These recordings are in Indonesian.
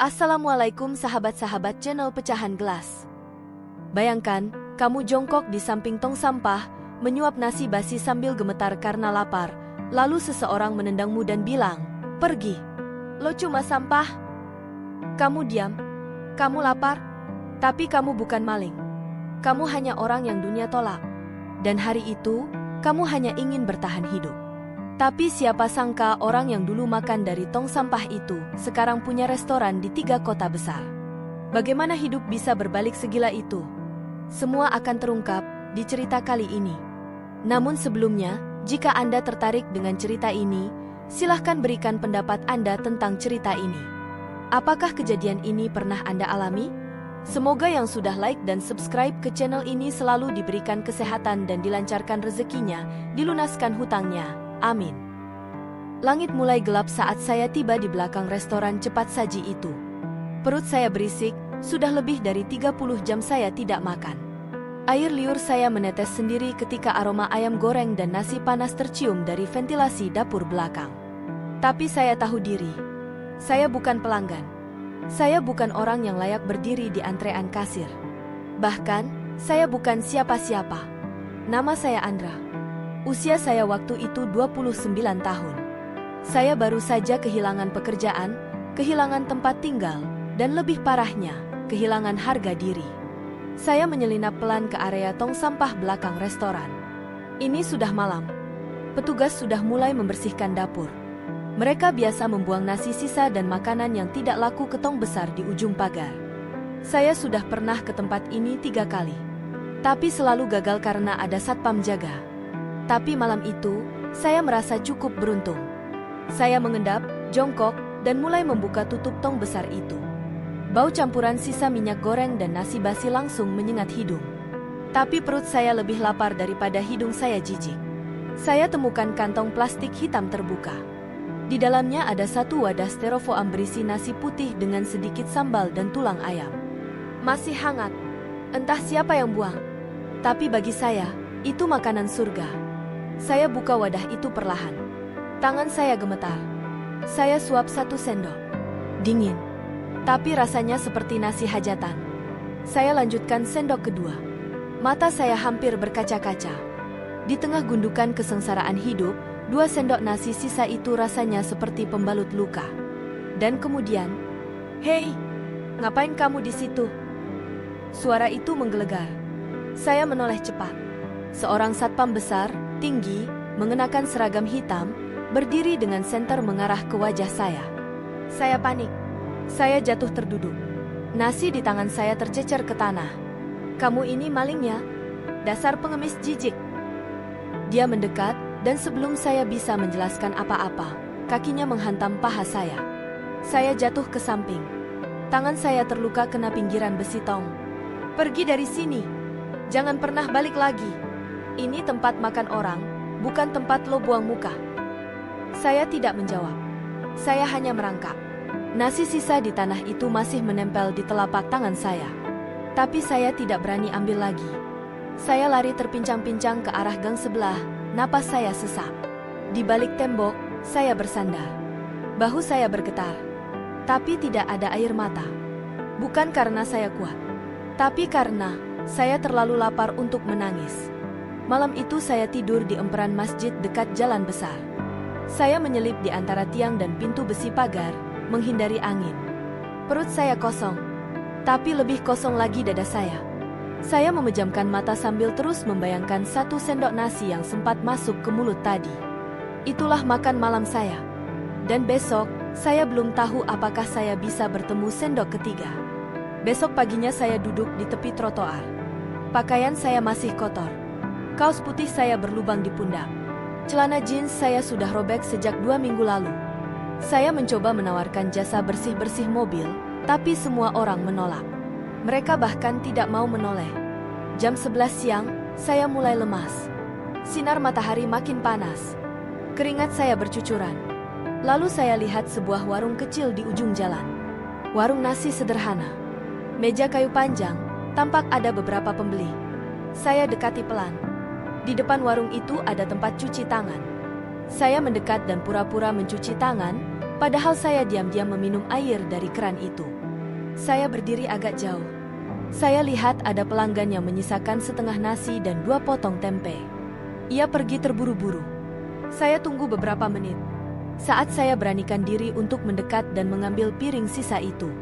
Assalamualaikum sahabat-sahabat channel Pecahan Gelas. Bayangkan, kamu jongkok di samping tong sampah, menyuap nasi basi sambil gemetar karena lapar. Lalu seseorang menendangmu dan bilang, "Pergi. Lo cuma sampah." Kamu diam. Kamu lapar? Tapi kamu bukan maling. Kamu hanya orang yang dunia tolak. Dan hari itu, kamu hanya ingin bertahan hidup. Tapi siapa sangka orang yang dulu makan dari tong sampah itu, sekarang punya restoran di 3 kota besar. Bagaimana hidup bisa berbalik segila itu? Semua akan terungkap di cerita kali ini. Namun sebelumnya, jika Anda tertarik dengan cerita ini, silahkan berikan pendapat Anda tentang cerita ini. Apakah kejadian ini pernah Anda alami? Semoga yang sudah like dan subscribe ke channel ini selalu diberikan kesehatan dan dilancarkan rezekinya, dilunaskan hutangnya. Amin. Langit mulai gelap saat saya tiba di belakang restoran cepat saji itu. Perut saya berisik, sudah lebih dari 30 jam saya tidak makan. Air liur saya menetes sendiri ketika aroma ayam goreng dan nasi panas tercium dari ventilasi dapur belakang. Tapi saya tahu diri. Saya bukan pelanggan. Saya bukan orang yang layak berdiri di antrean kasir. Bahkan, saya bukan siapa-siapa. Nama saya Andra. Usia saya waktu itu 29 tahun. Saya baru saja kehilangan pekerjaan, kehilangan tempat tinggal, dan lebih parahnya, kehilangan harga diri. Saya menyelinap pelan ke area tong sampah belakang restoran. Ini sudah malam. Petugas sudah mulai membersihkan dapur. Mereka biasa membuang nasi sisa dan makanan yang tidak laku ke tong besar di ujung pagar. Saya sudah pernah ke tempat ini 3 kali. Tapi selalu gagal karena ada satpam jaga. Tapi malam itu, saya merasa cukup beruntung. Saya mengendap, jongkok, dan mulai membuka tutup tong besar itu. Bau campuran sisa minyak goreng dan nasi basi langsung menyengat hidung. Tapi perut saya lebih lapar daripada hidung saya jijik. Saya temukan kantong plastik hitam terbuka. Di dalamnya ada satu wadah styrofoam berisi nasi putih dengan sedikit sambal dan tulang ayam. Masih hangat. Entah siapa yang buang. Tapi bagi saya, itu makanan surga. Saya buka wadah itu perlahan. Tangan saya gemetar. Saya suap 1 sendok. Dingin. Tapi rasanya seperti nasi hajatan. Saya lanjutkan sendok kedua. Mata saya hampir berkaca-kaca. Di tengah gundukan kesengsaraan hidup, 2 sendok nasi sisa itu rasanya seperti pembalut luka. Dan kemudian, "Hei, ngapain kamu di situ?" Suara itu menggelegar. Saya menoleh cepat. Seorang satpam besar, tinggi, mengenakan seragam hitam, berdiri dengan senter mengarah ke wajah saya. Saya panik. Saya jatuh terduduk. Nasi di tangan saya tercecer ke tanah. "Kamu ini malingnya? Dasar pengemis jijik." Dia mendekat, dan sebelum saya bisa menjelaskan apa-apa, kakinya menghantam paha saya. Saya jatuh ke samping. Tangan saya terluka kena pinggiran besi tong. "Pergi dari sini. Jangan pernah balik lagi. Ini tempat makan orang, bukan tempat lo buang muka." Saya tidak menjawab. Saya hanya merangkak. Nasi sisa di tanah itu masih menempel di telapak tangan saya. Tapi saya tidak berani ambil lagi. Saya lari terpincang-pincang ke arah gang sebelah, napas saya sesak. Di balik tembok, saya bersandar. Bahu saya bergetar. Tapi tidak ada air mata. Bukan karena saya kuat. Tapi karena saya terlalu lapar untuk menangis. Malam itu saya tidur di emperan masjid dekat jalan besar. Saya menyelip di antara tiang dan pintu besi pagar, menghindari angin. Perut saya kosong, tapi lebih kosong lagi dada saya. Saya memejamkan mata sambil terus membayangkan 1 sendok nasi yang sempat masuk ke mulut tadi. Itulah makan malam saya. Dan besok, saya belum tahu apakah saya bisa bertemu sendok ketiga. Besok paginya saya duduk di tepi trotoar. Pakaian saya masih kotor. Kaos putih saya berlubang di pundak. Celana jeans saya sudah robek sejak 2 minggu lalu. Saya mencoba menawarkan jasa bersih-bersih mobil, tapi semua orang menolak. Mereka bahkan tidak mau menoleh. Jam 11 siang, saya mulai lemas. Sinar matahari makin panas. Keringat saya bercucuran. Lalu saya lihat sebuah warung kecil di ujung jalan. Warung nasi sederhana. Meja kayu panjang, tampak ada beberapa pembeli. Saya dekati pelan. Di depan warung itu ada tempat cuci tangan. Saya mendekat dan pura-pura mencuci tangan, Padahal saya diam-diam meminum air dari keran itu. Saya berdiri agak jauh. Saya lihat ada pelanggan yang menyisakan setengah nasi dan 2 potong tempe. Ia pergi terburu-buru. Saya tunggu beberapa menit. Saat saya beranikan diri untuk mendekat dan mengambil piring sisa itu.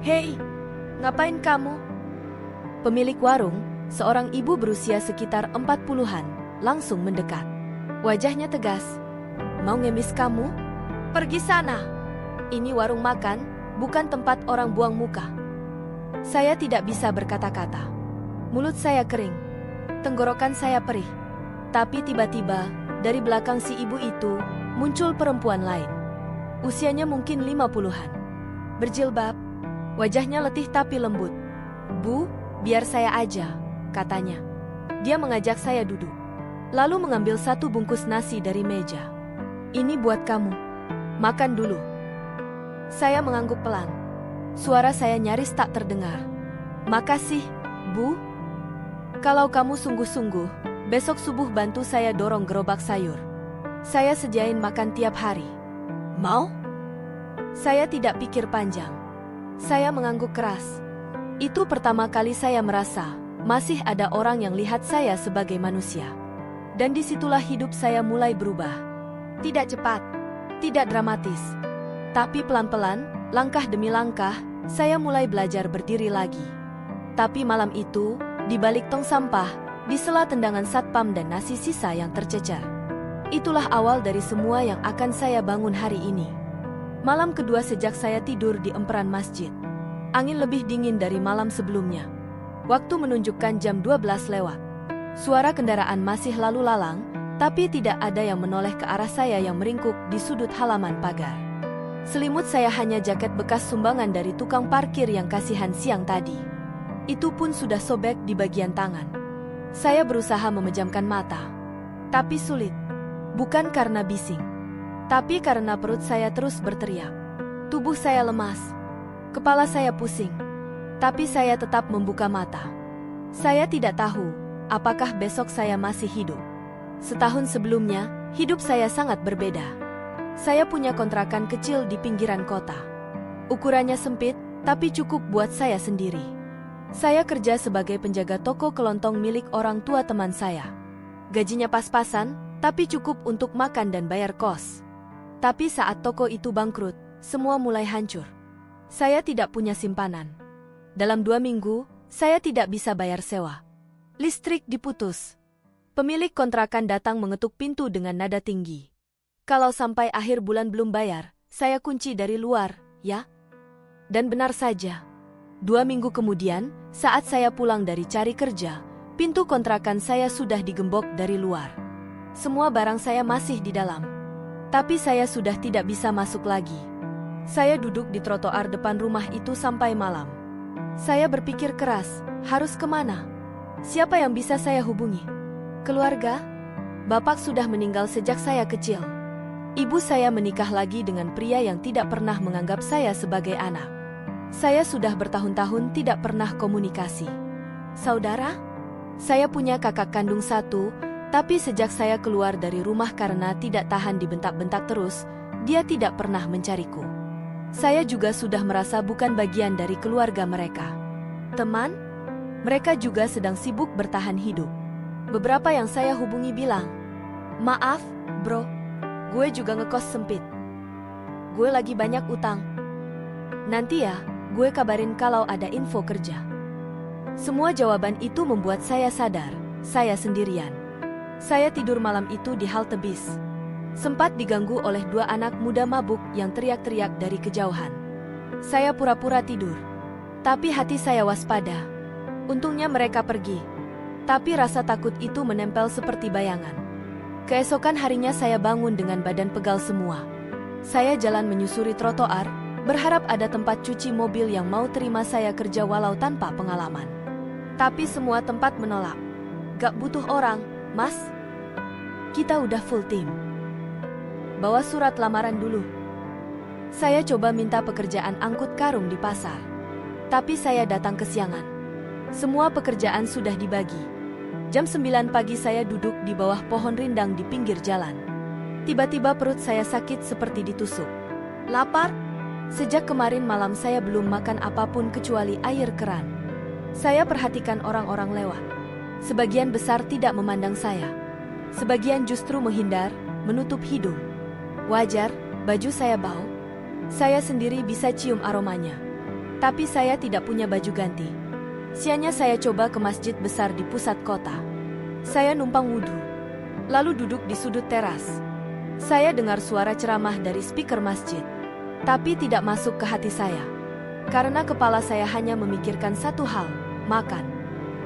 "Hei, ngapain kamu?" Pemilik warung, seorang ibu berusia sekitar 40-an, langsung mendekat. Wajahnya tegas. "Mau ngemis kamu? Pergi sana. Ini warung makan, bukan tempat orang buang muka." Saya tidak bisa berkata-kata. Mulut saya kering. Tenggorokan saya perih. Tapi tiba-tiba, dari belakang si ibu itu, muncul perempuan lain. Usianya mungkin 50-an. Berjilbab. Wajahnya letih tapi lembut. "Bu, biar saya aja," katanya. Dia mengajak saya duduk. Lalu mengambil 1 bungkus nasi dari meja. "Ini buat kamu. Makan dulu." Saya mengangguk pelan. Suara saya nyaris tak terdengar. "Makasih, Bu. Kalau kamu sungguh-sungguh, besok subuh bantu saya dorong gerobak sayur. Saya sediain makan tiap hari. Mau?" Saya tidak pikir panjang. Saya mengangguk keras. Itu pertama kali saya merasa masih ada orang yang lihat saya sebagai manusia. Dan disitulah hidup saya mulai berubah. Tidak cepat, tidak dramatis. Tapi pelan-pelan, langkah demi langkah, saya mulai belajar berdiri lagi. Tapi malam itu, di balik tong sampah, di sela tendangan satpam dan nasi sisa yang tercecer. Itulah awal dari semua yang akan saya bangun hari ini. Malam kedua sejak saya tidur di emperan masjid. Angin lebih dingin dari malam sebelumnya. Waktu menunjukkan jam 12 lewat. Suara kendaraan masih lalu lalang, tapi tidak ada yang menoleh ke arah saya yang meringkuk di sudut halaman pagar. Selimut saya hanya jaket bekas sumbangan dari tukang parkir yang kasihan siang tadi. Itu pun sudah sobek di bagian tangan. Saya berusaha memejamkan mata. Tapi sulit. Bukan karena bising. Tapi karena perut saya terus berteriak. Tubuh saya lemas. Kepala saya pusing. Tapi saya tetap membuka mata. Saya tidak tahu apakah besok saya masih hidup. Setahun sebelumnya, hidup saya sangat berbeda. Saya punya kontrakan kecil di pinggiran kota. Ukurannya sempit, tapi cukup buat saya sendiri. Saya kerja sebagai penjaga toko kelontong milik orang tua teman saya. Gajinya pas-pasan, tapi cukup untuk makan dan bayar kos. Tapi saat toko itu bangkrut, semua mulai hancur. Saya tidak punya simpanan. Dalam 2 minggu, saya tidak bisa bayar sewa. Listrik diputus. Pemilik kontrakan datang mengetuk pintu dengan nada tinggi. "Kalau sampai akhir bulan belum bayar, saya kunci dari luar, ya?" Dan benar saja. 2 minggu kemudian, saat saya pulang dari cari kerja, pintu kontrakan saya sudah digembok dari luar. Semua barang saya masih di dalam. Tapi saya sudah tidak bisa masuk lagi. Saya duduk di trotoar depan rumah itu sampai malam. Saya berpikir keras, harus kemana? Siapa yang bisa saya hubungi? Keluarga? Bapak sudah meninggal sejak saya kecil. Ibu saya menikah lagi dengan pria yang tidak pernah menganggap saya sebagai anak. Saya sudah bertahun-tahun tidak pernah komunikasi. Saudara? Saya punya kakak kandung 1, tapi sejak saya keluar dari rumah karena tidak tahan dibentak-bentak terus, dia tidak pernah mencariku. Saya juga sudah merasa bukan bagian dari keluarga mereka. Teman? Mereka juga sedang sibuk bertahan hidup. Beberapa yang saya hubungi bilang, "Maaf, bro. Gue juga ngekos sempit. Gue lagi banyak utang. Nanti ya, gue kabarin kalau ada info kerja." Semua jawaban itu membuat saya sadar, saya sendirian. Saya tidur malam itu di halte bis. Sempat diganggu oleh 2 anak muda mabuk yang teriak-teriak dari kejauhan. Saya pura-pura tidur. Tapi hati saya waspada. Untungnya mereka pergi. Tapi rasa takut itu menempel seperti bayangan. Keesokan harinya saya bangun dengan badan pegal semua. Saya jalan menyusuri trotoar, berharap ada tempat cuci mobil yang mau terima saya kerja walau tanpa pengalaman. Tapi semua tempat menolak. "Gak butuh orang, Mas. Kita udah full tim. Bawa surat lamaran dulu." Saya coba minta pekerjaan angkut karung di pasar. Tapi saya datang kesiangan. Semua pekerjaan sudah dibagi. Jam 9 pagi saya duduk di bawah pohon rindang di pinggir jalan. Tiba-tiba perut saya sakit seperti ditusuk. Lapar? Sejak kemarin malam saya belum makan apapun kecuali air keran. Saya perhatikan orang-orang lewat. Sebagian besar tidak memandang saya. Sebagian justru menghindar, menutup hidung. Wajar, baju saya bau. Saya sendiri bisa cium aromanya. Tapi saya tidak punya baju ganti. Siangnya saya coba ke masjid besar di pusat kota. Saya numpang wudhu, lalu duduk di sudut teras. Saya dengar suara ceramah dari speaker masjid, tapi tidak masuk ke hati saya. Karena kepala saya hanya memikirkan satu hal, makan.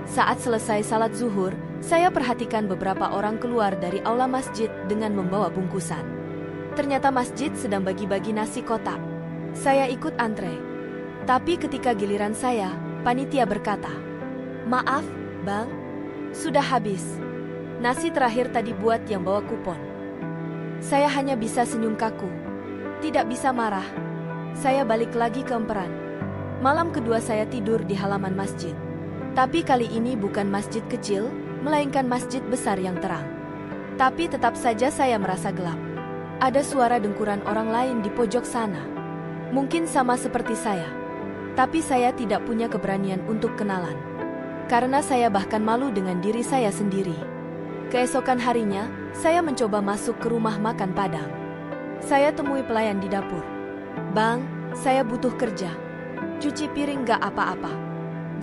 Saat selesai salat zuhur, saya perhatikan beberapa orang keluar dari aula masjid dengan membawa bungkusan. Ternyata masjid sedang bagi-bagi nasi kotak. Saya ikut antre. Tapi ketika giliran saya, panitia berkata, "Maaf, Bang, sudah habis. Nasi terakhir tadi buat yang bawa kupon." Saya hanya bisa senyum kaku. Tidak bisa marah. Saya balik lagi ke emperan. Malam kedua saya tidur di halaman masjid. Tapi kali ini bukan masjid kecil, melainkan masjid besar yang terang. Tapi tetap saja saya merasa gelap. Ada suara dengkuran orang lain di pojok sana. Mungkin sama seperti saya. Tapi saya tidak punya keberanian untuk kenalan. Karena saya bahkan malu dengan diri saya sendiri. Keesokan harinya, saya mencoba masuk ke rumah makan Padang. Saya temui pelayan di dapur. "Bang, saya butuh kerja. Cuci piring gak apa-apa.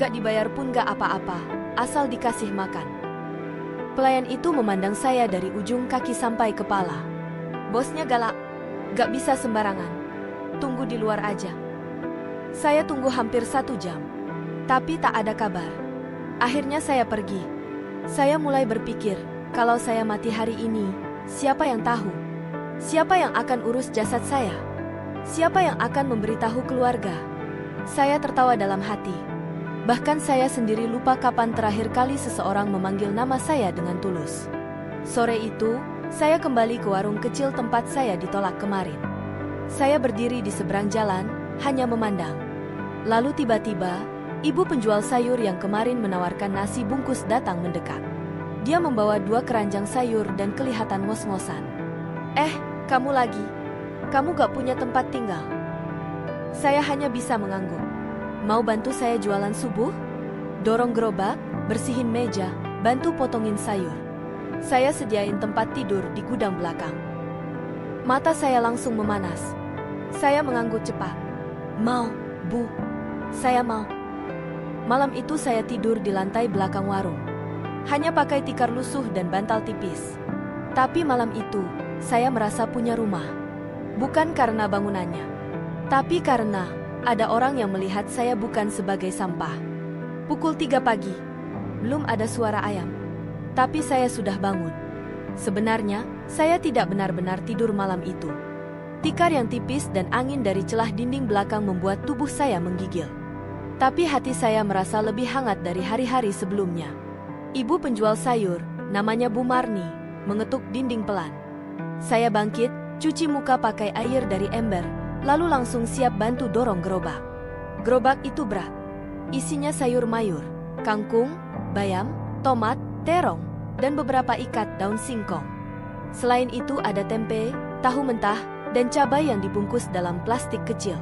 Gak dibayar pun gak apa-apa, asal dikasih makan." Pelayan itu memandang saya dari ujung kaki sampai kepala. "Bosnya galak, gak bisa sembarangan. Tunggu di luar aja." Saya tunggu hampir 1 jam, tapi tak ada kabar. Akhirnya saya pergi. Saya mulai berpikir, kalau saya mati hari ini, siapa yang tahu? Siapa yang akan urus jasad saya? Siapa yang akan memberitahu keluarga? Saya tertawa dalam hati. Bahkan saya sendiri lupa kapan terakhir kali seseorang memanggil nama saya dengan tulus. Sore itu, saya kembali ke warung kecil tempat saya ditolak kemarin. Saya berdiri di seberang jalan, hanya memandang. Lalu tiba-tiba, ibu penjual sayur yang kemarin menawarkan nasi bungkus datang mendekat. Dia membawa 2 keranjang sayur dan kelihatan ngos-ngosan. Kamu lagi? Kamu gak punya tempat tinggal?" Saya hanya bisa mengangguk. "Mau bantu saya jualan subuh? Dorong gerobak, bersihin meja, bantu potongin sayur. Saya sediain tempat tidur di gudang belakang." Mata saya langsung memanas. Saya mengangguk cepat. "Mau, Bu. Saya mau." Malam itu saya tidur di lantai belakang warung. Hanya pakai tikar lusuh dan bantal tipis. Tapi malam itu, saya merasa punya rumah. Bukan karena bangunannya, tapi karena ada orang yang melihat saya bukan sebagai sampah. Pukul 3 pagi. Belum ada suara ayam. Tapi saya sudah bangun. Sebenarnya, saya tidak benar-benar tidur malam itu. Tikar yang tipis dan angin dari celah dinding belakang membuat tubuh saya menggigil. Tapi hati saya merasa lebih hangat dari hari-hari sebelumnya. Ibu penjual sayur, namanya Bu Marni, mengetuk dinding pelan. Saya bangkit, cuci muka pakai air dari ember, lalu langsung siap bantu dorong gerobak. Gerobak itu berat. Isinya sayur mayur, kangkung, bayam, tomat, terong, dan beberapa ikat daun singkong. Selain itu ada tempe, tahu mentah, dan cabai yang dibungkus dalam plastik kecil.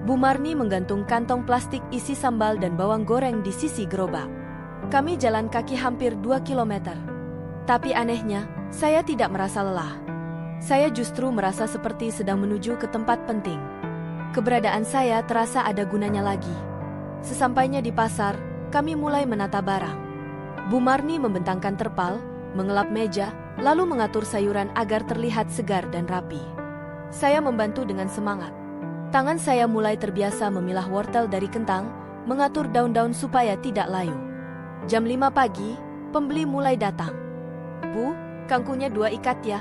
Bu Marni menggantung kantong plastik isi sambal dan bawang goreng di sisi gerobak. Kami jalan kaki hampir 2 kilometer. Tapi anehnya, saya tidak merasa lelah. Saya justru merasa seperti sedang menuju ke tempat penting. Keberadaan saya terasa ada gunanya lagi. Sesampainya di pasar, kami mulai menata barang. Bu Marni membentangkan terpal, mengelap meja, lalu mengatur sayuran agar terlihat segar dan rapi. Saya membantu dengan semangat. Tangan saya mulai terbiasa memilah wortel dari kentang, mengatur daun-daun supaya tidak layu. Jam 5 pagi, pembeli mulai datang. "Bu, kangkungnya 2 ikat ya.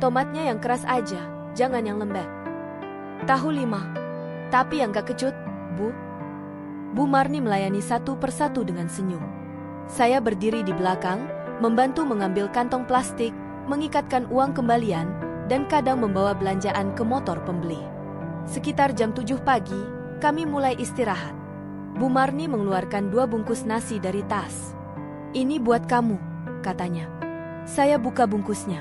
Tomatnya yang keras aja, jangan yang lembek. Tahu 5. Tapi yang gak kecut, Bu." Bu Marni melayani satu persatu dengan senyum. Saya berdiri di belakang, membantu mengambil kantong plastik, mengikatkan uang kembalian, dan kadang membawa belanjaan ke motor pembeli. Sekitar jam 7 pagi, kami mulai istirahat. Bu Marni mengeluarkan 2 bungkus nasi dari tas. "Ini buat kamu," katanya. Saya buka bungkusnya.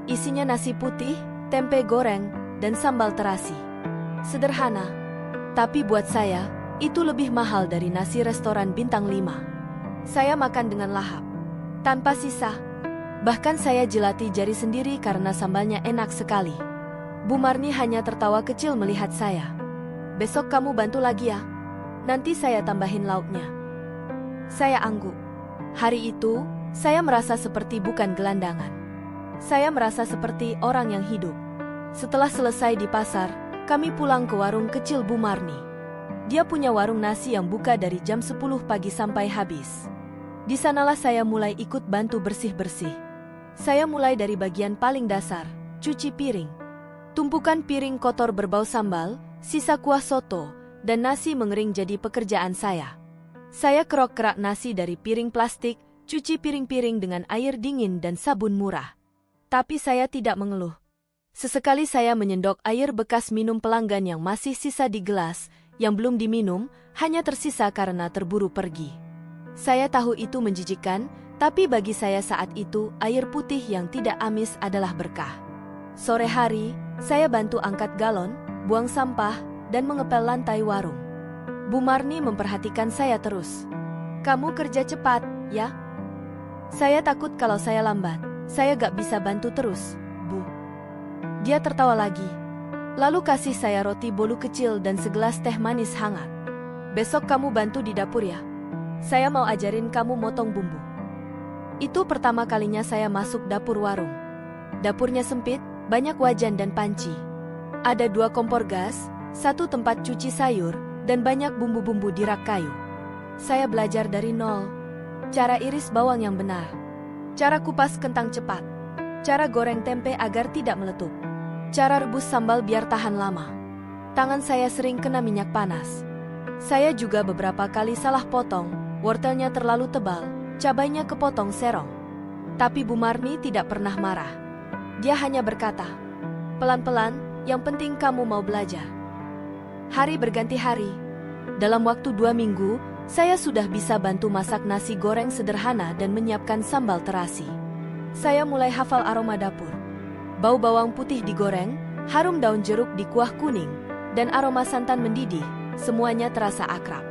Isinya nasi putih, tempe goreng, dan sambal terasi. Sederhana, tapi buat saya, itu lebih mahal dari nasi restoran bintang 5. Saya makan dengan lahap, tanpa sisa. Bahkan saya jilati jari sendiri karena sambalnya enak sekali. Bu Marni hanya tertawa kecil melihat saya. Besok kamu bantu lagi ya. Nanti saya tambahin lauknya. Saya angguk. Hari itu, saya merasa seperti bukan gelandangan. Saya merasa seperti orang yang hidup. Setelah selesai di pasar, kami pulang ke warung kecil Bu Marni. Dia punya warung nasi yang buka dari jam 10 pagi sampai habis. Di sanalah saya mulai ikut bantu bersih-bersih. Saya mulai dari bagian paling dasar, cuci piring. Tumpukan piring kotor berbau sambal, sisa kuah soto, dan nasi mengering jadi pekerjaan saya. Saya kerok-kerak nasi dari piring plastik, cuci piring-piring dengan air dingin dan sabun murah. Tapi saya tidak mengeluh. Sesekali saya menyendok air bekas minum pelanggan yang masih sisa di gelas, yang belum diminum, hanya tersisa karena terburu pergi. Saya tahu itu menjijikkan, tapi bagi saya saat itu, air putih yang tidak amis adalah berkah. Sore hari, saya bantu angkat galon, buang sampah, dan mengepel lantai warung. Bu Marni memperhatikan saya terus. Kamu kerja cepat, ya? Saya takut kalau saya lambat, saya gak bisa bantu terus, Bu. Dia tertawa lagi. Lalu kasih saya roti bolu kecil dan segelas teh manis hangat. Besok kamu bantu di dapur ya. Saya mau ajarin kamu motong bumbu. Itu pertama kalinya saya masuk dapur warung. Dapurnya sempit, banyak wajan dan panci. Ada 2 kompor gas, 1 tempat cuci sayur, dan banyak bumbu-bumbu di rak kayu. Saya belajar dari nol. Cara iris bawang yang benar. Cara kupas kentang cepat. Cara goreng tempe agar tidak meletup. Cara rebus sambal biar tahan lama. Tangan saya sering kena minyak panas. Saya juga beberapa kali salah potong, wortelnya terlalu tebal, cabainya kepotong serong. Tapi Bu Marni tidak pernah marah. Dia hanya berkata, pelan-pelan, yang penting kamu mau belajar. Hari berganti hari. Dalam waktu 2 minggu, saya sudah bisa bantu masak nasi goreng sederhana dan menyiapkan sambal terasi. Saya mulai hafal aroma dapur. Bau bawang putih digoreng, harum daun jeruk di kuah kuning, dan aroma santan mendidih, semuanya terasa akrab.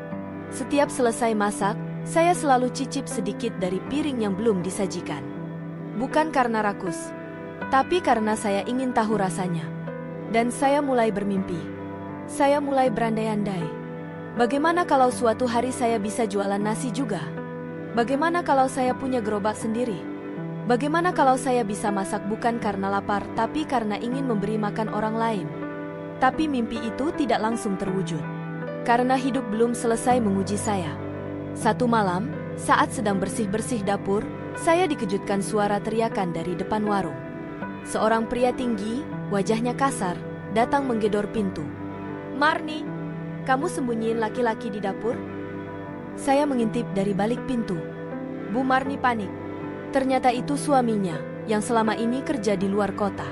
Setiap selesai masak, saya selalu cicip sedikit dari piring yang belum disajikan. Bukan karena rakus, tapi karena saya ingin tahu rasanya. Dan saya mulai bermimpi. Saya mulai berandai-andai. Bagaimana kalau suatu hari saya bisa jualan nasi juga? Bagaimana kalau saya punya gerobak sendiri? Bagaimana kalau saya bisa masak bukan karena lapar, tapi karena ingin memberi makan orang lain? Tapi mimpi itu tidak langsung terwujud. Karena hidup belum selesai menguji saya. Satu malam, saat sedang bersih-bersih dapur, saya dikejutkan suara teriakan dari depan warung. Seorang pria tinggi, wajahnya kasar, datang menggedor pintu. Marni, kamu sembunyiin laki-laki di dapur? Saya mengintip dari balik pintu. Bu Marni panik. Ternyata itu suaminya, yang selama ini kerja di luar kota.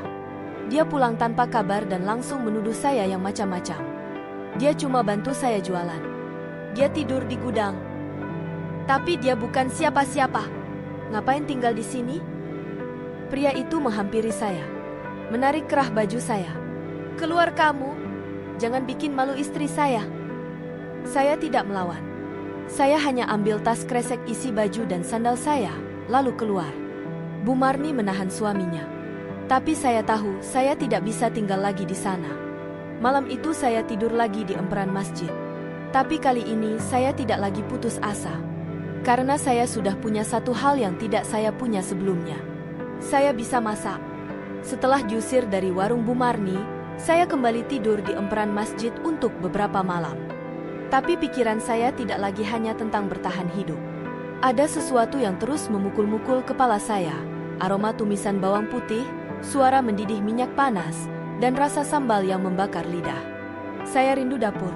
Dia pulang tanpa kabar dan langsung menuduh saya yang macam-macam. Dia cuma bantu saya jualan. Dia tidur di gudang. Tapi dia bukan siapa-siapa. Ngapain tinggal di sini? Pria itu menghampiri saya, menarik kerah baju saya. Keluar kamu, jangan bikin malu istri saya. Saya tidak melawan. Saya hanya ambil tas kresek isi baju dan sandal saya, lalu keluar. Bu Marni menahan suaminya. Tapi saya tahu saya tidak bisa tinggal lagi di sana. Malam itu saya tidur lagi di emperan masjid. Tapi kali ini saya tidak lagi putus asa. Karena saya sudah punya satu hal yang tidak saya punya sebelumnya. Saya bisa masak. Setelah diusir dari warung Bu Marni, saya kembali tidur di emperan masjid untuk beberapa malam. Tapi pikiran saya tidak lagi hanya tentang bertahan hidup. Ada sesuatu yang terus memukul-mukul kepala saya, aroma tumisan bawang putih, suara mendidih minyak panas, dan rasa sambal yang membakar lidah. Saya rindu dapur,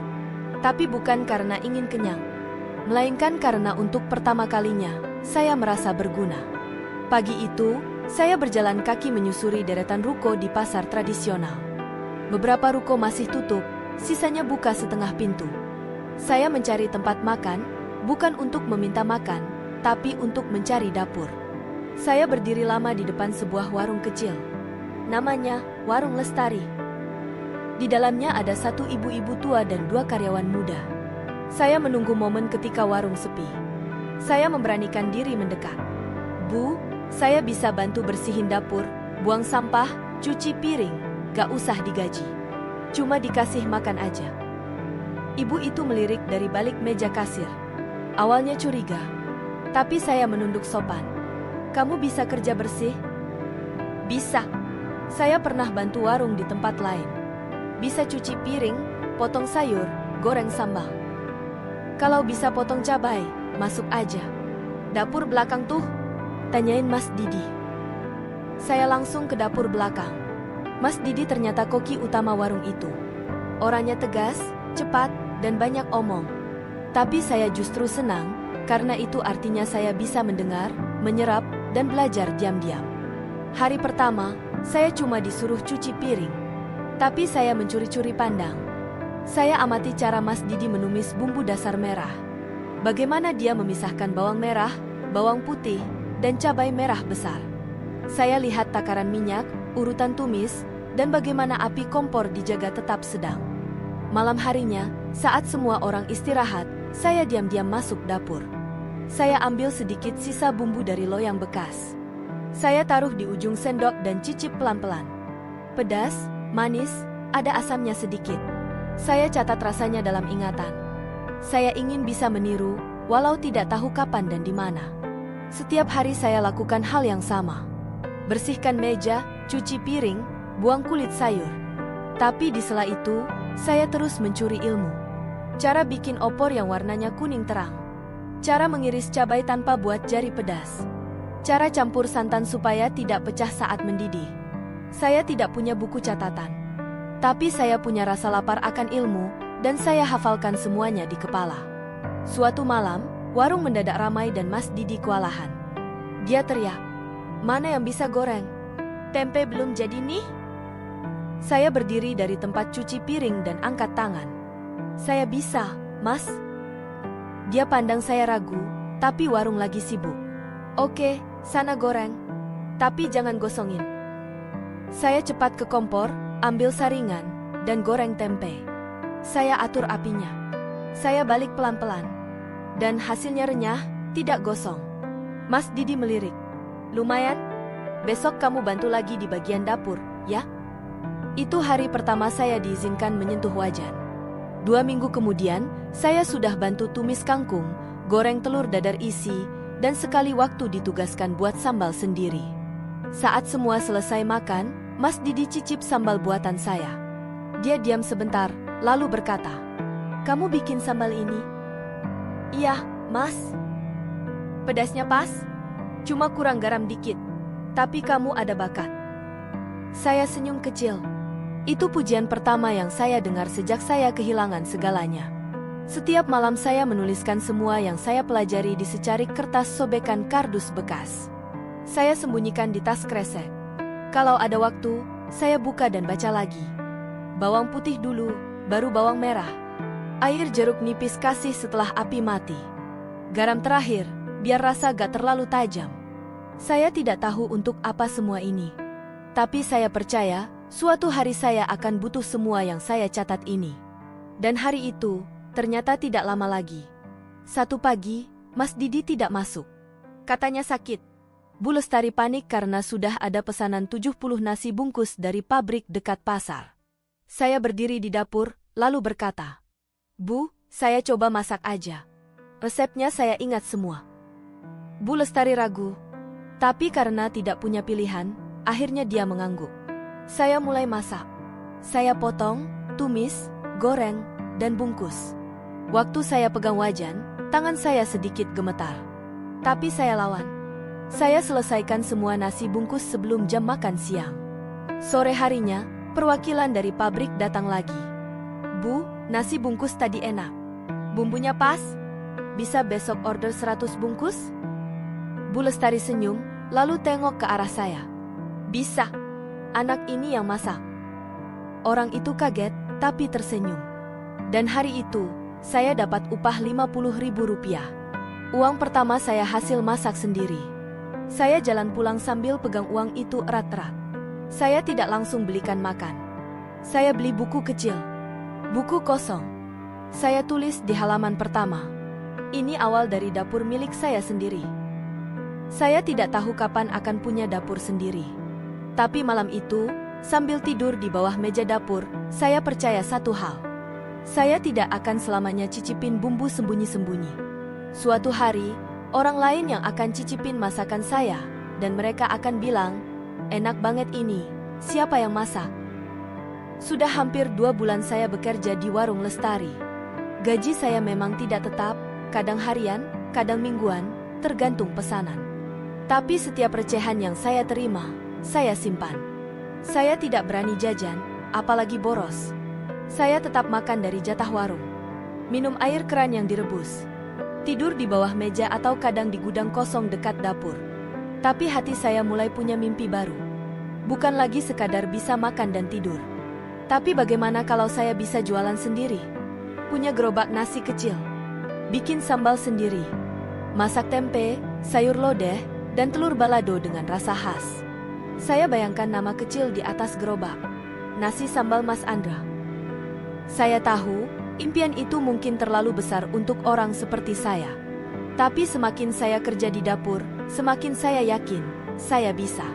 tapi bukan karena ingin kenyang, melainkan karena untuk pertama kalinya, saya merasa berguna. Pagi itu, saya berjalan kaki menyusuri deretan ruko di pasar tradisional. Beberapa ruko masih tutup, sisanya buka setengah pintu. Saya mencari tempat makan, bukan untuk meminta makan, tapi untuk mencari dapur. Saya berdiri lama di depan sebuah warung kecil. Namanya Warung Lestari. Di dalamnya ada satu ibu-ibu tua dan dua karyawan muda. Saya menunggu momen ketika warung sepi. Saya memberanikan diri mendekat. Bu, saya bisa bantu bersihin dapur, buang sampah, cuci piring, gak usah digaji. Cuma dikasih makan aja. Ibu itu melirik dari balik meja kasir. Awalnya curiga, tapi saya menunduk sopan. Kamu bisa kerja bersih? Bisa. Saya pernah bantu warung di tempat lain. Bisa cuci piring, potong sayur, goreng sambal. Kalau bisa potong cabai, masuk aja. Dapur belakang tuh? Tanyain Mas Didi. Saya langsung ke dapur belakang. Mas Didi ternyata koki utama warung itu. Orangnya tegas, cepat, dan banyak omong. Tapi saya justru senang, karena itu artinya saya bisa mendengar, menyerap, dan belajar diam-diam. Hari pertama, saya cuma disuruh cuci piring. Tapi saya mencuri-curi pandang. Saya amati cara Mas Didi menumis bumbu dasar merah. Bagaimana dia memisahkan bawang merah, bawang putih, dan cabai merah besar. Saya lihat takaran minyak, urutan tumis, dan bagaimana api kompor dijaga tetap sedang. Malam harinya, saat semua orang istirahat, saya diam-diam masuk dapur. Saya ambil sedikit sisa bumbu dari loyang bekas. Saya taruh di ujung sendok dan cicip pelan-pelan. Pedas, manis, ada asamnya sedikit. Saya catat rasanya dalam ingatan. Saya ingin bisa meniru, walau tidak tahu kapan dan di mana. Setiap hari saya lakukan hal yang sama. Bersihkan meja, cuci piring, buang kulit sayur. Tapi di sela itu, saya terus mencuri ilmu. Cara bikin opor yang warnanya kuning terang. Cara mengiris cabai tanpa buat jari pedas. Cara campur santan supaya tidak pecah saat mendidih. Saya tidak punya buku catatan. Tapi saya punya rasa lapar akan ilmu, dan saya hafalkan semuanya di kepala. Suatu malam, warung mendadak ramai dan Mas Didi kewalahan. Dia teriak, "Mana yang bisa goreng? Tempe belum jadi nih?" Saya berdiri dari tempat cuci piring dan angkat tangan. "Saya bisa, Mas." Dia pandang saya ragu, tapi warung lagi sibuk. "Oke, sana goreng. Tapi jangan gosongin." Saya cepat ke kompor, ambil saringan, dan goreng tempe. Saya atur apinya. Saya balik pelan-pelan. Dan hasilnya renyah, tidak gosong. Mas Didi melirik. "Lumayan. Besok kamu bantu lagi di bagian dapur, ya?" Itu hari pertama saya diizinkan menyentuh wajan. 2 minggu kemudian, saya sudah bantu tumis kangkung, goreng telur dadar isi, dan sekali waktu ditugaskan buat sambal sendiri. Saat semua selesai makan, Mas Didi cicip sambal buatan saya. Dia diam sebentar, lalu berkata, "Kamu bikin sambal ini?" "Iya, Mas." "Pedasnya pas? Cuma kurang garam dikit. Tapi kamu ada bakat." Saya senyum kecil. Itu pujian pertama yang saya dengar sejak saya kehilangan segalanya. Setiap malam saya menuliskan semua yang saya pelajari di secarik kertas sobekan kardus bekas. Saya sembunyikan di tas kresek. Kalau ada waktu, saya buka dan baca lagi. Bawang putih dulu, baru bawang merah. Air jeruk nipis kasih setelah api mati. Garam terakhir, biar rasa gak terlalu tajam. Saya tidak tahu untuk apa semua ini. Tapi saya percaya, suatu hari saya akan butuh semua yang saya catat ini. Dan hari itu, ternyata tidak lama lagi. Satu pagi, Mas Didi tidak masuk. Katanya sakit. Bu Lestari panik karena sudah ada pesanan 70 nasi bungkus dari pabrik dekat pasar. Saya berdiri di dapur, lalu berkata, "Bu, saya coba masak aja. Resepnya saya ingat semua." Bu Lestari ragu. Tapi karena tidak punya pilihan, akhirnya dia mengangguk. Saya mulai masak. Saya potong, tumis, goreng, dan bungkus. Waktu saya pegang wajan, tangan saya sedikit gemetar. Tapi saya lawan. Saya selesaikan semua nasi bungkus sebelum jam makan siang. Sore harinya, perwakilan dari pabrik datang lagi. "Bu, nasi bungkus tadi enak. Bumbunya pas? Bisa besok order 100 bungkus?" Bu Lestari senyum, lalu tengok ke arah saya. "Bisa. Anak ini yang masak." Orang itu kaget, tapi tersenyum. Dan hari itu, saya dapat upah Rp50.000. Uang pertama saya hasil masak sendiri. Saya jalan pulang sambil pegang uang itu erat-erat. Saya tidak langsung belikan makan. Saya beli buku kecil. Buku kosong. Saya tulis di halaman pertama. Ini awal dari dapur milik saya sendiri. Saya tidak tahu kapan akan punya dapur sendiri. Tapi malam itu, sambil tidur di bawah meja dapur, saya percaya satu hal. Saya tidak akan selamanya cicipin bumbu sembunyi-sembunyi. Suatu hari, orang lain yang akan cicipin masakan saya, dan mereka akan bilang, "Enak banget ini, siapa yang masak?" Sudah hampir 2 bulan saya bekerja di warung Lestari. Gaji saya memang tidak tetap, kadang harian, kadang mingguan, tergantung pesanan. Tapi setiap recehan yang saya terima, saya simpan. Saya tidak berani jajan, apalagi boros. Saya tetap makan dari jatah warung. Minum air keran yang direbus. Tidur di bawah meja atau kadang di gudang kosong dekat dapur. Tapi hati saya mulai punya mimpi baru. Bukan lagi sekadar bisa makan dan tidur. Tapi bagaimana kalau saya bisa jualan sendiri? Punya gerobak nasi kecil. Bikin sambal sendiri. Masak tempe, sayur lodeh, dan telur balado dengan rasa khas. Saya bayangkan nama kecil di atas gerobak. Nasi sambal Mas Andra. Saya tahu, impian itu mungkin terlalu besar untuk orang seperti saya. Tapi semakin saya kerja di dapur, semakin saya yakin, saya bisa.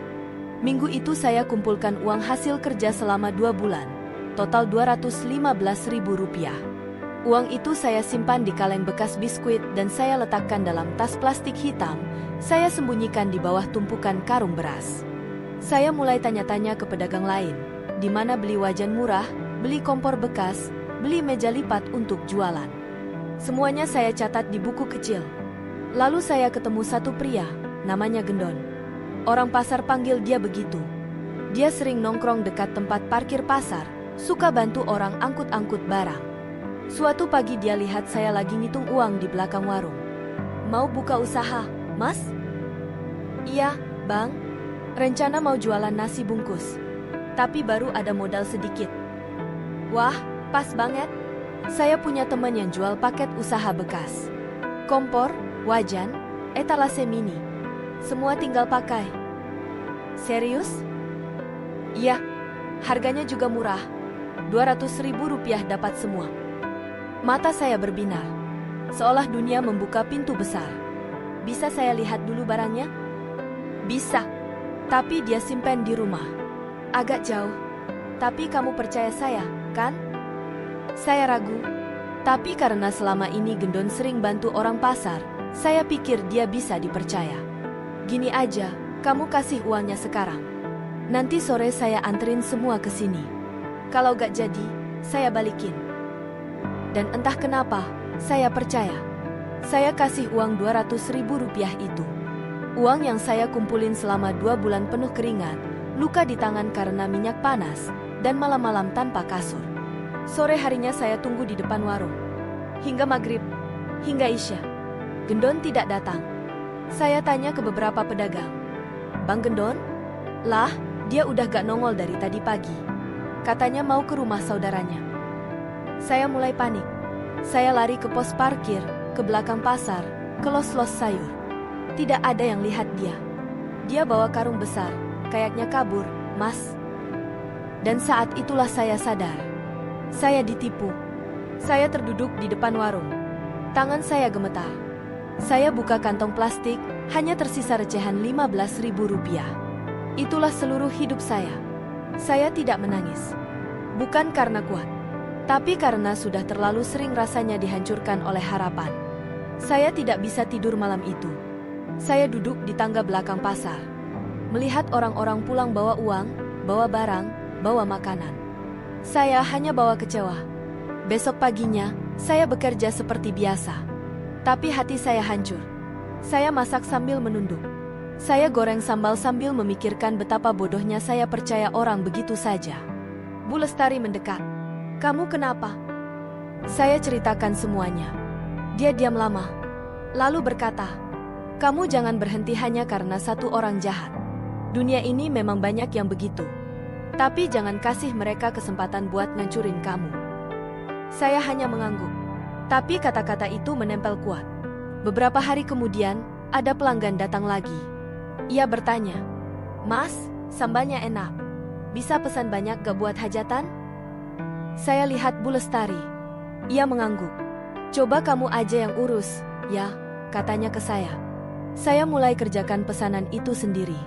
Minggu itu saya kumpulkan uang hasil kerja selama 2 bulan. Total Rp215.000. Uang itu saya simpan di kaleng bekas biskuit dan saya letakkan dalam tas plastik hitam. Saya sembunyikan di bawah tumpukan karung beras. Saya mulai tanya-tanya ke pedagang lain, di mana beli wajan murah, beli kompor bekas, beli meja lipat untuk jualan. Semuanya saya catat di buku kecil. Lalu saya ketemu satu pria, namanya Gendon. Orang pasar panggil dia begitu. Dia sering nongkrong dekat tempat parkir pasar, suka bantu orang angkut-angkut barang. Suatu pagi dia lihat saya lagi ngitung uang di belakang warung. "Mau buka usaha, Mas?" "Iya, Bang. Rencana mau jualan nasi bungkus. Tapi baru ada modal sedikit." "Wah, pas banget. Saya punya teman yang jual paket usaha bekas. Kompor, wajan, etalase mini. Semua tinggal pakai." "Serius?" "Iya. Harganya juga murah. Rp200.000 dapat semua." Mata saya berbinar. Seolah dunia membuka pintu besar. "Bisa saya lihat dulu barangnya?" "Bisa. Tapi dia simpen di rumah. Agak jauh. Tapi kamu percaya saya, kan?" Saya ragu. Tapi karena selama ini Gendon sering bantu orang pasar, saya pikir dia bisa dipercaya. "Gini aja, kamu kasih uangnya sekarang. Nanti sore saya anterin semua ke sini. Kalau gak jadi, saya balikin." Dan entah kenapa, saya percaya. Saya kasih uang Rp200.000 itu. Uang yang saya kumpulin selama 2 bulan penuh keringat, luka di tangan karena minyak panas, dan malam-malam tanpa kasur. Sore harinya saya tunggu di depan warung. Hingga maghrib, hingga isya. Gendon tidak datang. Saya tanya ke beberapa pedagang. "Bang Gendon?" "Lah, dia udah gak nongol dari tadi pagi. Katanya mau ke rumah saudaranya." Saya mulai panik. Saya lari ke pos parkir, ke belakang pasar, ke los-los sayur. Tidak ada yang lihat dia. Dia bawa karung besar, kayaknya kabur, "Mas." Dan saat itulah saya sadar. Saya ditipu. Saya terduduk di depan warung. Tangan saya gemetar. Saya buka kantong plastik, hanya tersisa recehan Rp15.000. Itulah seluruh hidup saya. Saya tidak menangis. Bukan karena kuat, tapi karena sudah terlalu sering rasanya dihancurkan oleh harapan. Saya tidak bisa tidur malam itu. Saya duduk di tangga belakang pasar, melihat orang-orang pulang bawa uang, bawa barang, bawa makanan. Saya hanya bawa kecewa. Besok paginya, saya bekerja seperti biasa. Tapi hati saya hancur. Saya masak sambil menunduk. Saya goreng sambal sambil memikirkan betapa bodohnya saya percaya orang begitu saja. Bu Lestari mendekat. "Kamu kenapa?" Saya ceritakan semuanya. Dia diam lama, lalu berkata, "Kamu jangan berhenti hanya karena satu orang jahat. Dunia ini memang banyak yang begitu. Tapi jangan kasih mereka kesempatan buat ngancurin kamu." Saya hanya mengangguk. Tapi kata-kata itu menempel kuat. Beberapa hari kemudian, ada pelanggan datang lagi. Ia bertanya, "Mas, sambalnya enak. Bisa pesan banyak gak buat hajatan?" Saya lihat Bu Lestari. Ia mengangguk. Coba kamu aja yang urus, ya, katanya ke saya. Saya mulai kerjakan pesanan itu sendiri.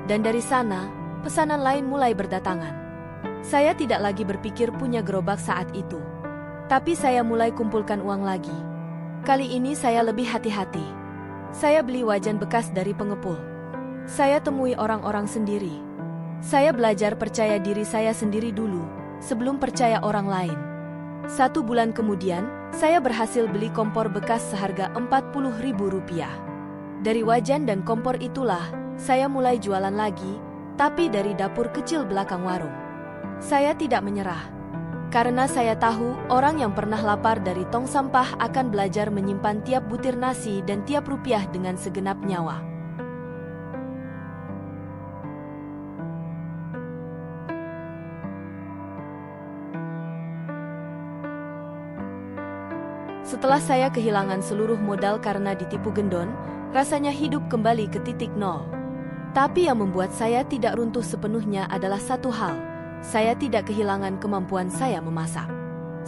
Dan dari sana, pesanan lain mulai berdatangan. Saya tidak lagi berpikir punya gerobak saat itu. Tapi saya mulai kumpulkan uang lagi. Kali ini saya lebih hati-hati. Saya beli wajan bekas dari pengepul. Saya temui orang-orang sendiri. Saya belajar percaya diri saya sendiri dulu, sebelum percaya orang lain. 1 bulan kemudian, saya berhasil beli kompor bekas seharga Rp40.000. Dari wajan dan kompor itulah, saya mulai jualan lagi, tapi dari dapur kecil belakang warung. Saya tidak menyerah. Karena saya tahu orang yang pernah lapar dari tong sampah akan belajar menyimpan tiap butir nasi dan tiap rupiah dengan segenap nyawa. Setelah saya kehilangan seluruh modal karena ditipu gendon, rasanya hidup kembali ke titik nol. Tapi yang membuat saya tidak runtuh sepenuhnya adalah satu hal. Saya tidak kehilangan kemampuan saya memasak.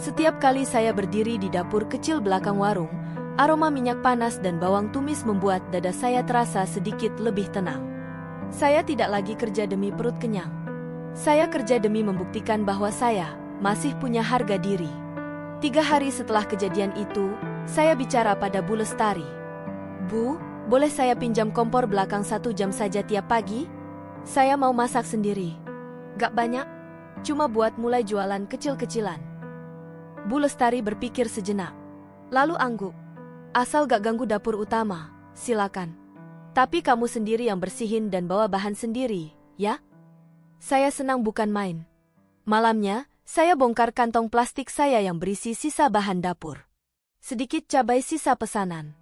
Setiap kali saya berdiri di dapur kecil belakang warung, aroma minyak panas dan bawang tumis membuat dada saya terasa sedikit lebih tenang. Saya tidak lagi kerja demi perut kenyang. Saya kerja demi membuktikan bahwa saya masih punya harga diri. 3 hari setelah kejadian itu, saya bicara pada Bu Lestari. Bu, boleh saya pinjam kompor belakang 1 jam saja tiap pagi? Saya mau masak sendiri. Gak banyak, cuma buat mulai jualan kecil-kecilan. Bu Lestari berpikir sejenak. Lalu angguk. Asal gak ganggu dapur utama, silakan. Tapi kamu sendiri yang bersihin dan bawa bahan sendiri, ya? Saya senang bukan main. Malamnya, saya bongkar kantong plastik saya yang berisi sisa bahan dapur. Sedikit cabai sisa pesanan.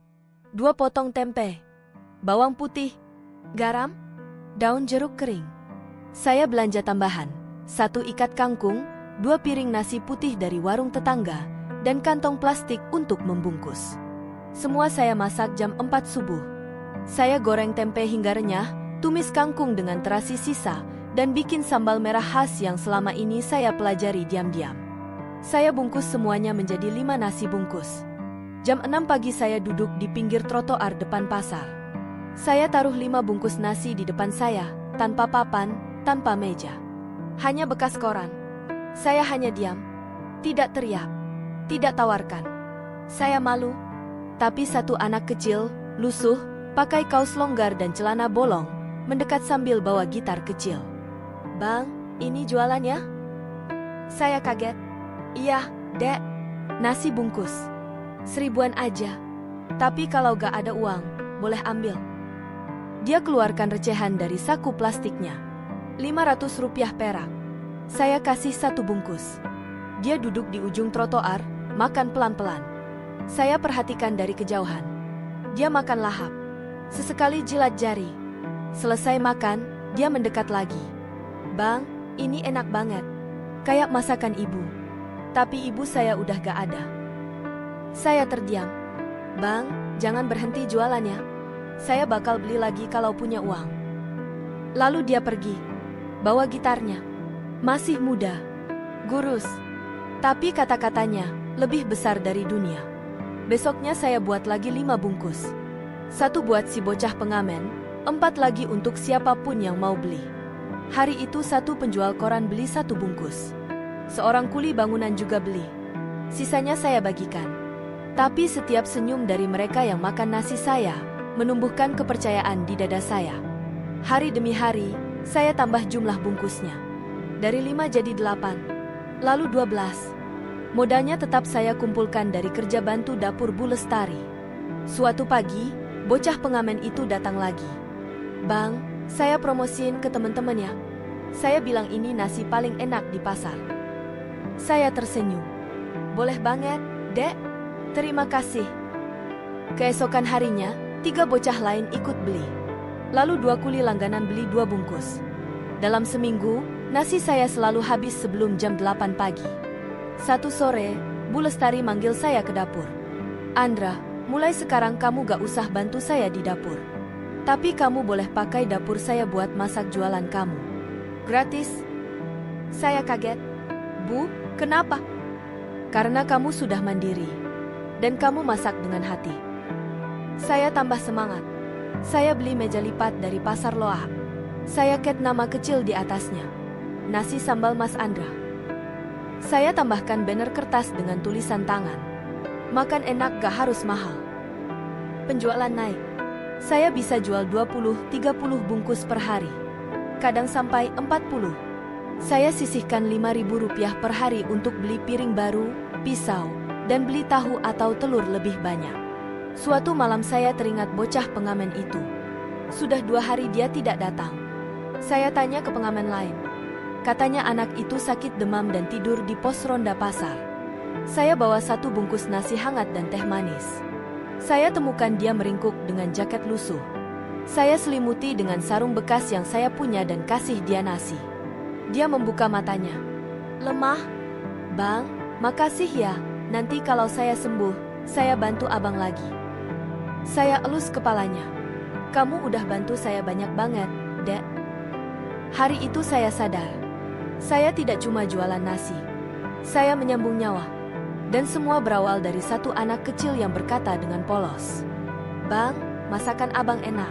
2 potong tempe. Bawang putih. Garam. Daun jeruk kering. Saya belanja tambahan. 1 ikat kangkung, 2 piring nasi putih dari warung tetangga, dan kantong plastik untuk membungkus. Semua saya masak jam 4 subuh. Saya goreng tempe hingga renyah, tumis kangkung dengan terasi sisa, dan bikin sambal merah khas yang selama ini saya pelajari diam-diam. Saya bungkus semuanya menjadi 5 nasi bungkus. Jam 6 pagi saya duduk di pinggir trotoar depan pasar. Saya taruh 5 bungkus nasi di depan saya, tanpa papan, tanpa meja. Hanya bekas koran. Saya hanya diam. Tidak teriak. Tidak tawarkan. Saya malu. Tapi satu anak kecil, lusuh, pakai kaos longgar dan celana bolong, mendekat sambil bawa gitar kecil. Bang, ini jualan ya? Saya kaget. Iya, Dek. Nasi bungkus. 1000-an aja. Tapi kalau gak ada uang, boleh ambil. Dia keluarkan recehan dari saku plastiknya. Rp500 perak. Saya kasih 1 bungkus. Dia duduk di ujung trotoar, makan pelan-pelan. Saya perhatikan dari kejauhan. Dia makan lahap. Sesekali jilat jari. Selesai makan, dia mendekat lagi. Bang, ini enak banget. Kayak masakan ibu. Tapi ibu saya udah gak ada. Saya terdiam. Bang, jangan berhenti jualannya. Saya bakal beli lagi kalau punya uang. Lalu dia pergi. Bawa gitarnya. Masih muda. Gurus. Tapi kata-katanya lebih besar dari dunia. Besoknya saya buat lagi 5 bungkus. 1 buat si bocah pengamen, 4 lagi untuk siapapun yang mau beli. Hari itu 1 penjual koran beli 1 bungkus. Seorang kuli bangunan juga beli. Sisanya saya bagikan. Tapi setiap senyum dari mereka yang makan nasi saya, menumbuhkan kepercayaan di dada saya. Hari demi hari, saya tambah jumlah bungkusnya. Dari 5 jadi 8. Lalu 12. Modalnya tetap saya kumpulkan dari kerja bantu dapur Bu Lestari. Suatu pagi, bocah pengamen itu datang lagi. Bang, saya promosiin ke teman-teman ya. Saya bilang ini nasi paling enak di pasar. Saya tersenyum. Boleh banget, Dek. Terima kasih. Keesokan harinya, 3 bocah lain ikut beli. Lalu 2 kuli langganan beli 2 bungkus. Dalam seminggu, nasi saya selalu habis sebelum jam 8 pagi. Satu sore, Bu Lestari manggil saya ke dapur. Andra, mulai sekarang kamu gak usah bantu saya di dapur. Tapi kamu boleh pakai dapur saya buat masak jualan kamu. Gratis? Saya kaget. Bu, kenapa? Karena kamu sudah mandiri. Dan kamu masak dengan hati. Saya tambah semangat. Saya beli meja lipat dari pasar Loa. Saya ket nama kecil di atasnya. Nasi sambal Mas Andra. Saya tambahkan banner kertas dengan tulisan tangan. Makan enak gak harus mahal. Penjualan naik. Saya bisa jual 20-30 bungkus per hari. Kadang sampai 40. Saya sisihkan Rp5.000 per hari untuk beli piring baru, pisau, dan beli tahu atau telur lebih banyak. Suatu malam saya teringat bocah pengamen itu. Sudah 2 hari dia tidak datang. Saya tanya ke pengamen lain. Katanya anak itu sakit demam dan tidur di pos ronda pasar. Saya bawa 1 bungkus nasi hangat dan teh manis. Saya temukan dia meringkuk dengan jaket lusuh. Saya selimuti dengan sarung bekas yang saya punya dan kasih dia nasi. Dia membuka matanya. Lemah? Bang, makasih ya. Nanti kalau saya sembuh, saya bantu abang lagi. Saya elus kepalanya. Kamu udah bantu saya banyak banget, Dek. Hari itu saya sadar. Saya tidak cuma jualan nasi. Saya menyambung nyawa. Dan semua berawal dari satu anak kecil yang berkata dengan polos. Bang, masakan abang enak.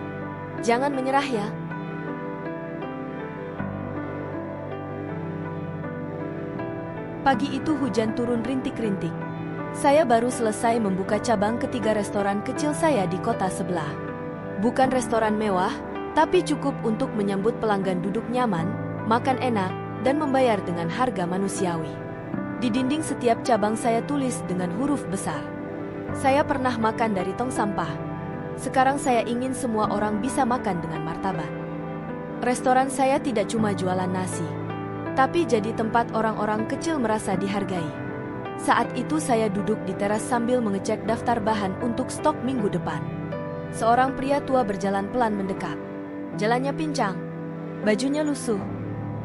Jangan menyerah ya. Pagi itu hujan turun rintik-rintik. Saya baru selesai membuka cabang ketiga restoran kecil saya di kota sebelah. Bukan restoran mewah, tapi cukup untuk menyambut pelanggan duduk nyaman, makan enak, dan membayar dengan harga manusiawi. Di dinding setiap cabang saya tulis dengan huruf besar. Saya pernah makan dari tong sampah. Sekarang saya ingin semua orang bisa makan dengan martabat. Restoran saya tidak cuma jualan nasi, tapi jadi tempat orang-orang kecil merasa dihargai. Saat itu saya duduk di teras sambil mengecek daftar bahan untuk stok minggu depan. Seorang pria tua berjalan pelan mendekat. Jalannya pincang, bajunya lusuh,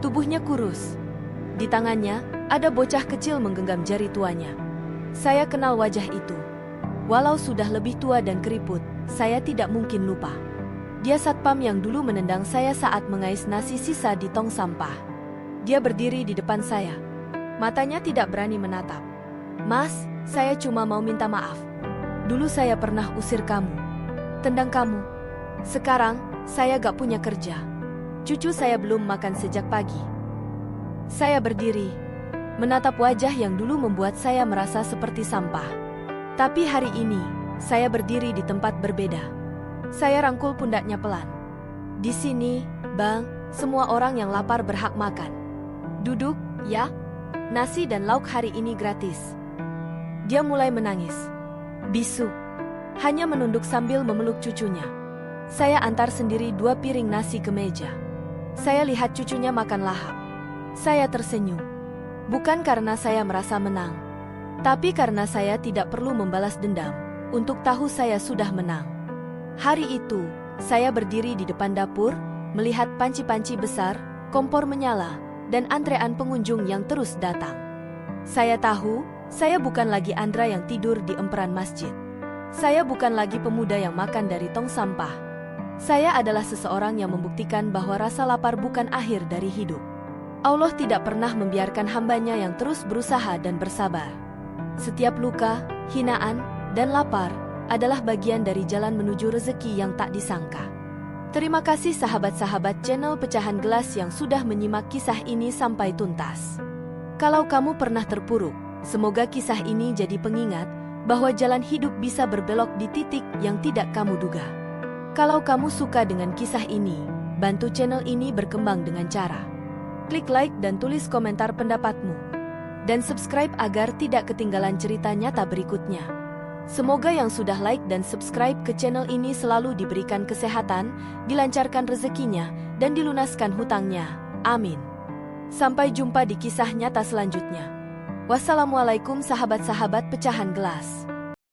tubuhnya kurus. Di tangannya, ada bocah kecil menggenggam jari tuanya. Saya kenal wajah itu. Walau sudah lebih tua dan keriput, saya tidak mungkin lupa. Dia satpam yang dulu menendang saya saat mengais nasi sisa di tong sampah. Dia berdiri di depan saya. Matanya tidak berani menatap. Mas, saya cuma mau minta maaf. Dulu saya pernah usir kamu, tendang kamu. Sekarang, saya gak punya kerja. Cucu saya belum makan sejak pagi. Saya berdiri, menatap wajah yang dulu membuat saya merasa seperti sampah. Tapi hari ini, saya berdiri di tempat berbeda. Saya rangkul pundaknya pelan. Di sini, Bang, semua orang yang lapar berhak makan. Duduk, ya. Nasi dan lauk hari ini gratis. Dia mulai menangis. Bisu. Hanya menunduk sambil memeluk cucunya. Saya antar sendiri 2 piring nasi ke meja. Saya lihat cucunya makan lahap. Saya tersenyum. Bukan karena saya merasa menang, tapi karena saya tidak perlu membalas dendam. Untuk tahu saya sudah menang. Hari itu, saya berdiri di depan dapur, melihat panci-panci besar, kompor menyala, dan antrean pengunjung yang terus datang. Saya tahu, saya bukan lagi Andra yang tidur di emperan masjid. Saya bukan lagi pemuda yang makan dari tong sampah. Saya adalah seseorang yang membuktikan bahwa rasa lapar bukan akhir dari hidup. Allah tidak pernah membiarkan hambanya yang terus berusaha dan bersabar. Setiap luka, hinaan, dan lapar adalah bagian dari jalan menuju rezeki yang tak disangka. Terima kasih sahabat-sahabat channel Pecahan Gelas yang sudah menyimak kisah ini sampai tuntas. Kalau kamu pernah terpuruk, semoga kisah ini jadi pengingat bahwa jalan hidup bisa berbelok di titik yang tidak kamu duga. Kalau kamu suka dengan kisah ini, bantu channel ini berkembang dengan cara klik like dan tulis komentar pendapatmu. Dan subscribe agar tidak ketinggalan cerita nyata berikutnya. Semoga yang sudah like dan subscribe ke channel ini selalu diberikan kesehatan, dilancarkan rezekinya, dan dilunaskan hutangnya. Amin. Sampai jumpa di kisah nyata selanjutnya. Wassalamualaikum sahabat-sahabat Pecahan Gelas.